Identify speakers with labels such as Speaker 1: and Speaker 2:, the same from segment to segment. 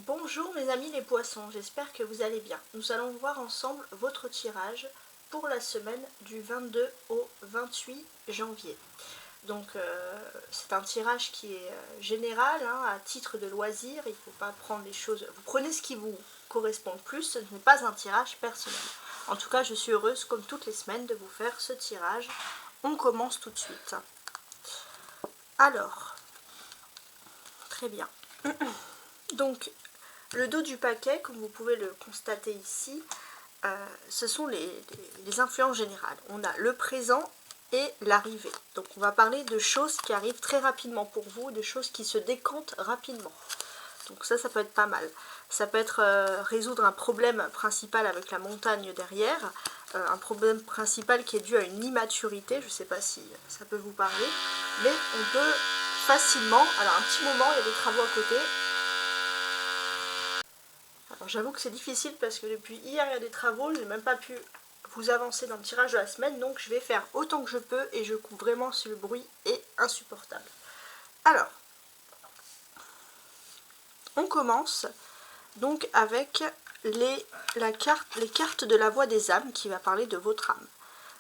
Speaker 1: Bonjour mes amis les poissons, j'espère que vous allez bien. Nous allons voir ensemble votre tirage pour la semaine du 22 au 28 janvier. Donc c'est un tirage qui est général, à titre de loisir, il ne faut pas prendre les choses... Vous prenez ce qui vous correspond le plus, ce n'est pas un tirage personnel. En tout cas, je suis heureuse, comme toutes les semaines, de vous faire ce tirage. On commence tout de suite. Alors, très bien. Donc, le dos du paquet, comme vous pouvez le constater ici, ce sont les influences générales. On a le présent et l'arrivée. Donc on va parler de choses qui arrivent très rapidement pour vous, de choses qui se décantent rapidement. Donc ça peut être pas mal. Ça peut être résoudre un problème principal avec la montagne derrière, un problème principal qui est dû à une immaturité, je ne sais pas si ça peut vous parler, mais on peut facilement, alors un petit moment, il y a des travaux à côté. Alors j'avoue que c'est difficile parce que depuis hier il y a des travaux, je n'ai même pas pu vous avancer dans le tirage de la semaine, donc je vais faire autant que je peux et je coupe vraiment si le bruit est insupportable. Alors, on commence donc avec les cartes de la voix des âmes qui va parler de votre âme.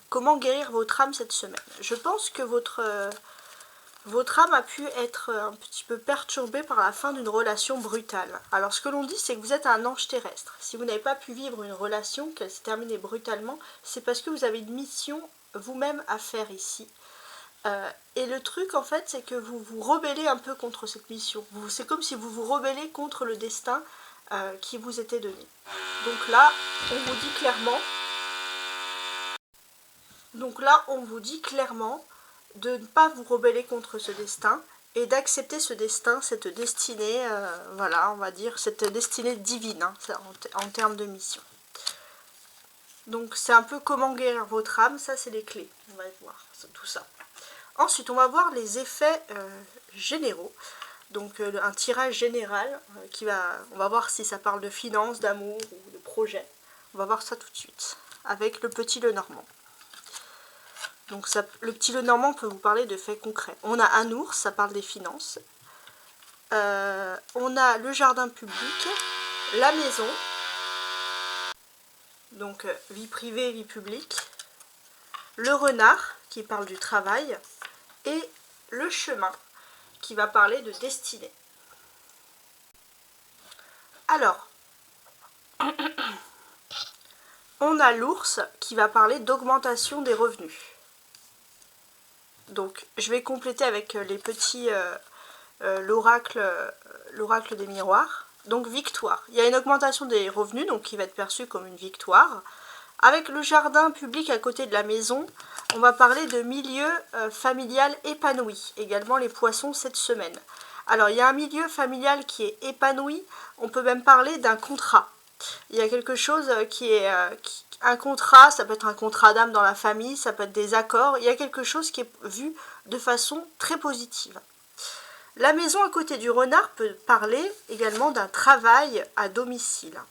Speaker 1: Comment guérir votre âme cette semaine? Je pense que votre âme a pu être un petit peu perturbée par la fin d'une relation brutale. Alors ce que l'on dit, c'est que vous êtes un ange terrestre. Si vous n'avez pas pu vivre une relation, qu'elle s'est terminée brutalement, c'est parce que vous avez une mission vous-même à faire ici. Et le truc en fait, c'est que vous vous rebellez un peu contre cette mission. C'est comme si vous vous rebellez contre le destin qui vous était donné. Donc là, on vous dit clairement de ne pas vous rebeller contre ce destin et d'accepter ce destin, cette destinée, voilà, on va dire, cette destinée divine, en termes de mission. Donc c'est un peu comment guérir votre âme, ça c'est les clés, on va voir tout ça. Ensuite, on va voir les effets généraux, donc un tirage général, on va voir si ça parle de finances, d'amour ou de projet. On va voir ça tout de suite, avec le petit Lenormand. Donc le petit Lenormand peut vous parler de faits concrets. On a un ours, ça parle des finances. On a le jardin public, la maison, donc vie privée, vie publique. Le renard, qui parle du travail. Et le chemin, qui va parler de destinée. Alors, on a l'ours, qui va parler d'augmentation des revenus. Donc, je vais compléter avec les petits... l'oracle des miroirs. Donc victoire. Il y a une augmentation des revenus, donc qui va être perçue comme une victoire. Avec le jardin public à côté de la maison, on va parler de milieu familial épanoui. Également les poissons cette semaine. Alors il y a un milieu familial qui est épanoui, on peut même parler d'un contrat. Il y a quelque chose qui est... un contrat, ça peut être un contrat d'âme dans la famille, ça peut être des accords. Il y a quelque chose qui est vu de façon très positive. La maison à côté du renard peut parler également d'un travail à domicile.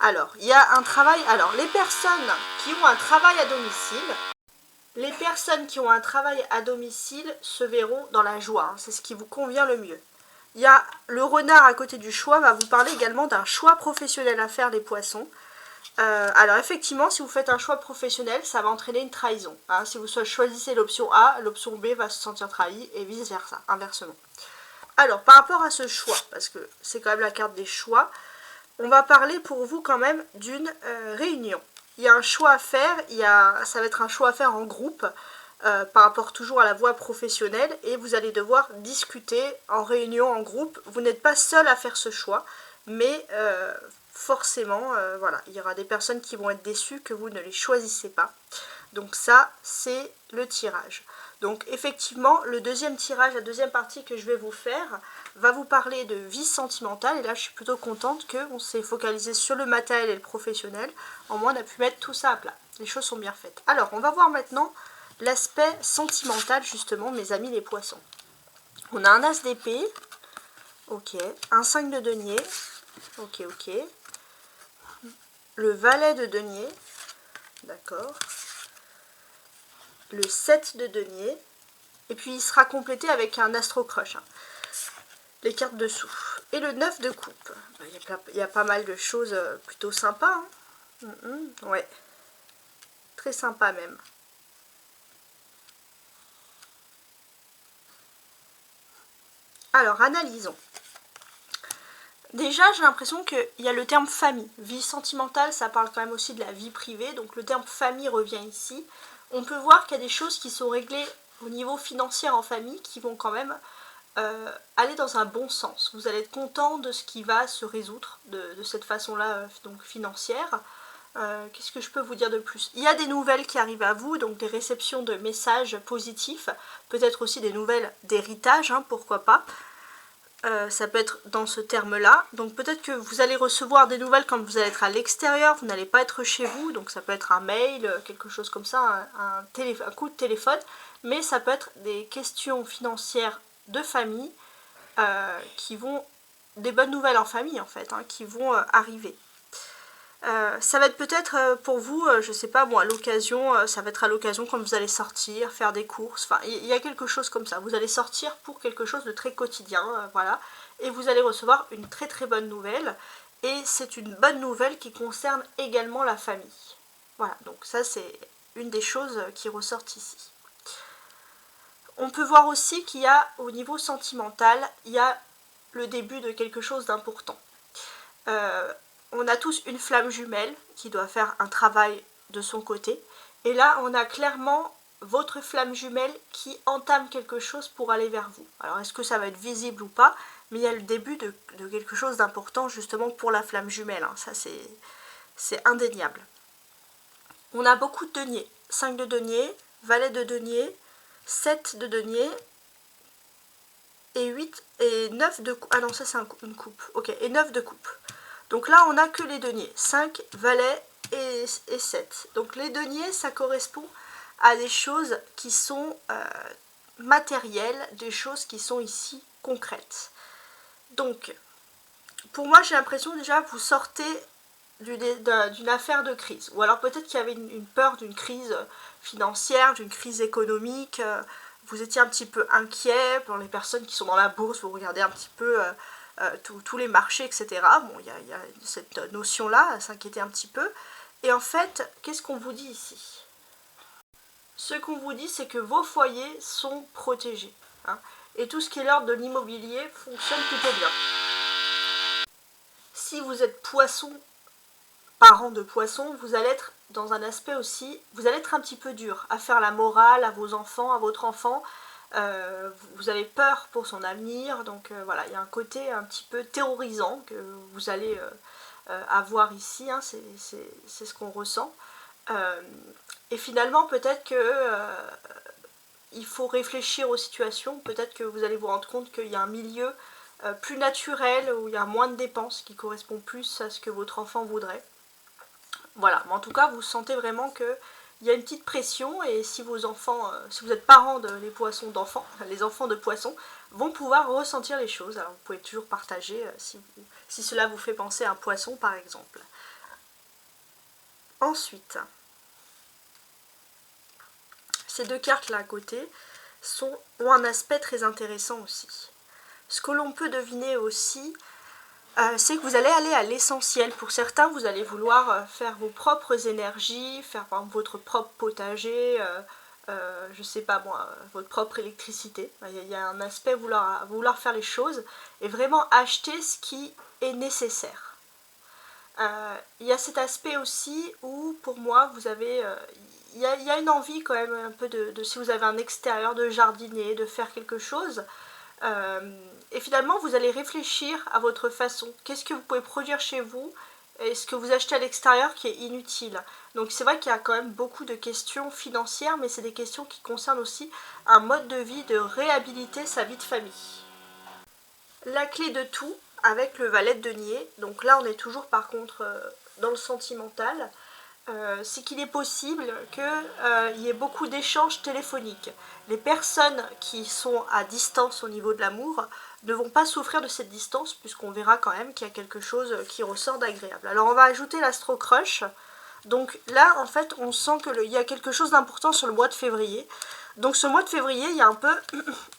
Speaker 1: Alors, il y a un travail... Alors, les personnes qui ont un travail à domicile, se verront dans la joie. C'est ce qui vous convient le mieux. Il y a le renard à côté du choix, va vous parler également d'un choix professionnel à faire, les poissons. Alors effectivement, si vous faites un choix professionnel, ça va entraîner une trahison. Si vous choisissez l'option A, l'option B va se sentir trahie et vice versa, inversement. Alors par rapport à ce choix, parce que c'est quand même la carte des choix, on va parler pour vous quand même d'une réunion. Il y a un choix à faire, ça va être un choix à faire en groupe, par rapport toujours à la voie professionnelle, et vous allez devoir discuter en réunion, en groupe. Vous n'êtes pas seul à faire ce choix, mais forcément, voilà, il y aura des personnes qui vont être déçues que vous ne les choisissez pas. Donc ça, c'est le tirage. Donc effectivement, le deuxième tirage, la deuxième partie que je vais vous faire, va vous parler de vie sentimentale. Et là, je suis plutôt contente qu'on s'est focalisé sur le matériel et le professionnel. Au moins, on a pu mettre tout ça à plat. Les choses sont bien faites. Alors, on va voir maintenant l'aspect sentimental, justement, mes amis les poissons. On a un as d'épée. Ok. Un 5 de denier. Ok, ok. Le valet de denier. D'accord. Le 7 de denier. Et puis il sera complété avec un astro crush. les cartes dessous. Et le 9 de coupe. Il y a pas mal de choses plutôt sympas. Hein. Ouais. Très sympa même. Alors, analysons. Déjà, j'ai l'impression qu'il y a le terme famille. Vie sentimentale, ça parle quand même aussi de la vie privée. Donc le terme famille revient ici. On peut voir qu'il y a des choses qui sont réglées au niveau financier en famille qui vont quand même aller dans un bon sens. Vous allez être content de ce qui va se résoudre de cette façon-là, donc financière. Qu'est-ce que je peux vous dire de plus? Il y a des nouvelles qui arrivent à vous, donc des réceptions de messages positifs, peut-être aussi des nouvelles d'héritage, hein, pourquoi pas. Ça peut être dans ce terme-là. Donc peut-être que vous allez recevoir des nouvelles quand vous allez être à l'extérieur, vous n'allez pas être chez vous, donc ça peut être un mail, quelque chose comme ça, un coup de téléphone, mais ça peut être des questions financières de famille qui vont, des bonnes nouvelles en famille en fait, hein, qui vont arriver. Ça va être peut-être pour vous, je sais pas moi, l'occasion, ça va être à l'occasion quand vous allez sortir, faire des courses, enfin il y a quelque chose comme ça, vous allez sortir pour quelque chose de très quotidien, voilà, et vous allez recevoir une très très bonne nouvelle, et c'est une bonne nouvelle qui concerne également la famille. Voilà, donc ça c'est une des choses qui ressortent ici. On peut voir aussi qu'il y a, au niveau sentimental, il y a le début de quelque chose d'important. On a tous une flamme jumelle qui doit faire un travail de son côté. Et là, on a clairement votre flamme jumelle qui entame quelque chose pour aller vers vous. Alors, est-ce que ça va être visible ou pas? Mais il y a le début de quelque chose d'important justement pour la flamme jumelle. Hein. Ça, c'est indéniable. On a beaucoup de deniers. 5 de deniers, valet de deniers, 7 de deniers, et 8 et 9 de coupe. Ah non, ça c'est une coupe. Ok, et 9 de coupe. Donc là, on n'a que les deniers. 5, valets et 7. Donc les deniers, ça correspond à des choses qui sont matérielles, des choses qui sont ici concrètes. Donc, pour moi, j'ai l'impression déjà que vous sortez d'une affaire de crise. Ou alors peut-être qu'il y avait une peur d'une crise financière, d'une crise économique. Vous étiez un petit peu inquiet pour les personnes qui sont dans la bourse, vous regardez un petit peu tous les marchés, etc. Bon, il y a cette notion-là, à s'inquiéter un petit peu. Et en fait, qu'est-ce qu'on vous dit ici? Ce qu'on vous dit, c'est que vos foyers sont protégés. Hein, et tout ce qui est l'ordre de l'immobilier fonctionne plutôt bien. Si vous êtes poisson, parent de poisson, vous allez être dans un aspect aussi, vous allez être un petit peu dur à faire la morale à vos enfants, à votre enfant. Vous avez peur pour son avenir, donc voilà, il y a un côté un petit peu terrorisant que vous allez avoir ici, hein, c'est ce qu'on ressent. Et finalement, peut-être que il faut réfléchir aux situations, peut-être que vous allez vous rendre compte qu'il y a un milieu plus naturel, où il y a moins de dépenses, qui correspond plus à ce que votre enfant voudrait. Voilà, mais en tout cas, vous sentez vraiment que il y a une petite pression, et si vos enfants, si vous êtes parents les poissons d'enfants, les enfants de poissons, vont pouvoir ressentir les choses. Alors vous pouvez toujours partager si cela vous fait penser à un poisson par exemple. Ensuite, ces deux cartes là à côté ont un aspect très intéressant aussi. Ce que l'on peut deviner aussi, c'est que vous allez aller à l'essentiel. Pour certains, vous allez vouloir faire vos propres énergies, faire par exemple votre propre potager, je sais pas moi, votre propre électricité. Il y a un aspect vouloir faire les choses et vraiment acheter ce qui est nécessaire. Il y a cet aspect aussi où, pour moi, vous avez... il y a une envie quand même un peu si vous avez un extérieur, de jardiner, de faire quelque chose. Et finalement, vous allez réfléchir à votre façon. Qu'est-ce que vous pouvez produire chez vous et ce que vous achetez à l'extérieur qui est inutile. Donc c'est vrai qu'il y a quand même beaucoup de questions financières, mais c'est des questions qui concernent aussi un mode de vie, de réhabiliter sa vie de famille. La clé de tout, avec le valet de denier, donc là on est toujours par contre dans le sentimental, c'est qu'il est possible qu'il y ait beaucoup d'échanges téléphoniques. Les personnes qui sont à distance au niveau de l'amour ne vont pas souffrir de cette distance, puisqu'on verra quand même qu'il y a quelque chose qui ressort d'agréable. Alors on va ajouter l'Astro Crush. Donc là en fait on sent qu'il y a quelque chose d'important sur le mois de février. Donc ce mois de février, il y a un peu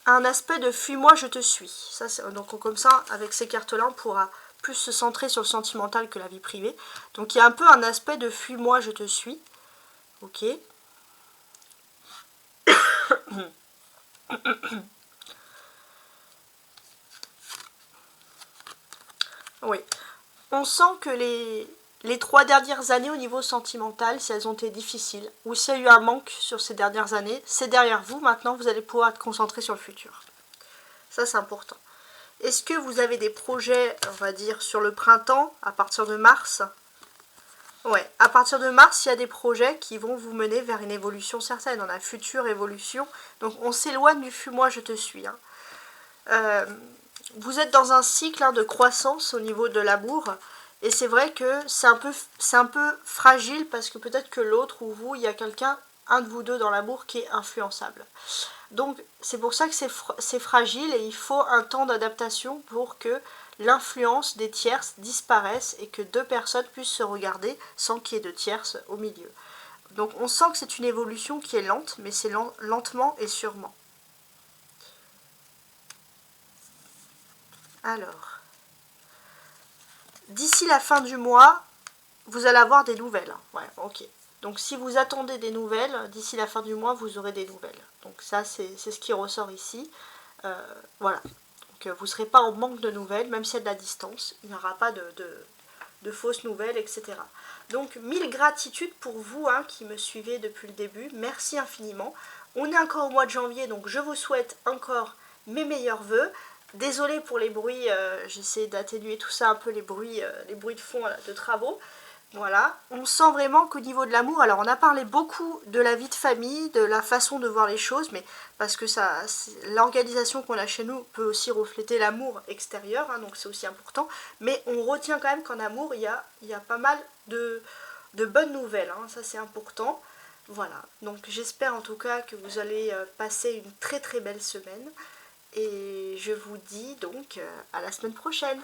Speaker 1: un aspect de fuis-moi, je te suis. Ça, donc comme ça, avec ces cartes-là, on pourra plus se centrer sur le sentimental que la vie privée. Donc il y a un peu un aspect de fuis-moi, je te suis. Ok. Oui. On sent que les 3 dernières années au niveau sentimental, si elles ont été difficiles, ou s'il y a eu un manque sur ces dernières années, c'est derrière vous. Maintenant, vous allez pouvoir être concentré sur le futur. Ça, c'est important. Est-ce que vous avez des projets, on va dire, sur le printemps, à partir de mars? Ouais, à partir de mars, il y a des projets qui vont vous mener vers une évolution certaine, dans la future évolution. Donc, on s'éloigne du fuis-moi, je te suis. Vous êtes dans un cycle de croissance au niveau de l'amour. Et c'est vrai que c'est un peu fragile parce que peut-être que l'autre ou vous, il y a quelqu'un, un de vous deux dans l'amour qui est influençable. Donc c'est pour ça que c'est fragile et il faut un temps d'adaptation pour que l'influence des tierces disparaisse et que deux personnes puissent se regarder sans qu'il y ait de tierces au milieu. Donc on sent que c'est une évolution qui est lente, mais c'est lentement et sûrement. Alors, d'ici la fin du mois, vous allez avoir des nouvelles. Ouais, ok. Donc si vous attendez des nouvelles, d'ici la fin du mois, vous aurez des nouvelles. Donc ça, c'est ce qui ressort ici. Voilà. Donc vous ne serez pas en manque de nouvelles, même s'il y a de la distance. Il n'y aura pas de fausses nouvelles, etc. Donc 1000 gratitudes pour vous qui me suivez depuis le début. Merci infiniment. On est encore au mois de janvier, donc je vous souhaite encore mes meilleurs vœux. Désolée pour les bruits, j'essaie d'atténuer tout ça un peu, les bruits de fond de travaux. Voilà, on sent vraiment qu'au niveau de l'amour, alors on a parlé beaucoup de la vie de famille, de la façon de voir les choses, mais parce que l'organisation qu'on a chez nous peut aussi refléter l'amour extérieur, donc c'est aussi important, mais on retient quand même qu'en amour, il y a pas mal de bonnes nouvelles, ça c'est important. Voilà, donc j'espère en tout cas que vous allez passer une très très belle semaine, et je vous dis donc à la semaine prochaine.